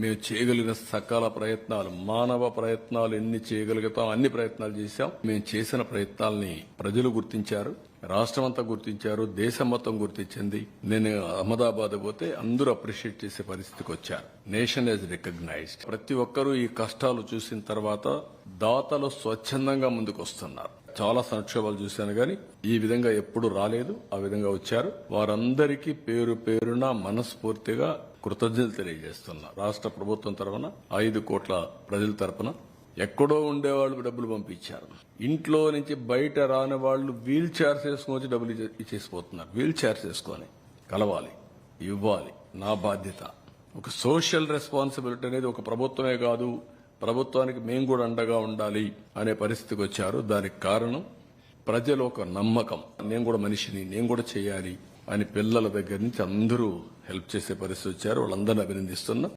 మేము చేయగలిగిన సకాల ప్రయత్నాలు, మానవ ప్రయత్నాలు ఎన్ని చేయగలుగుతాం అన్ని ప్రయత్నాలు చేశాం. మేము చేసిన ప్రయత్నాల్ని ప్రజలు గుర్తించారు, రాష్ట్రమంతా గుర్తించారు, దేశం మొత్తం గుర్తించింది. నేను అహ్మదాబాద్ పోతే అందరూ అప్రిషియేట్ చేసే పరిస్థితికి వచ్చారు. Nation has recognised. ప్రతి ఒక్కరూ ఈ కష్టాలు చూసిన తర్వాత దాతలు స్వచ్ఛందంగా ముందుకు వస్తున్నారు. చాలా సంక్షోభాలు చూశాను కానీ ఈ విధంగా ఎప్పుడు రాలేదు. ఆ విధంగా వచ్చారు. వారందరికీ పేరు పేరున మనస్ఫూర్తిగా కృతజ్ఞతలు తెలియజేస్తున్నా. రాష్ట్ర ప్రభుత్వం తరఫున 5 కోట్ల ప్రజల తరఫున ఎక్కడో ఉండేవాళ్ళు డబ్బులు పంపించారు. ఇంట్లో నుంచి బయట రాని వాళ్ళు వీల్ చైర్స్ వేసుకొని వచ్చి డబ్బులు ఇచ్చేసిపోతున్నారు. వీల్ చైర్స్ వేసుకొని కలవాలి, ఇవ్వాలి. నా బాధ్యత. ఒక సోషల్ రెస్పాన్సిబిలిటీ అనేది ఒక ప్రభుత్వమే కాదు, ప్రభుత్వానికి మేము కూడా అండగా ఉండాలి అనే పరిస్థితికి వచ్చారు. దానికి కారణం ప్రజలు ఒక నమ్మకం. నేను కూడా మనిషిని, నేను కూడా చేయాలి అని పిల్లల దగ్గర నుంచి అందరూ హెల్ప్ చేసే పరిస్థితి వచ్చారు. వాళ్ళందరినీ అభినందిస్తున్నా.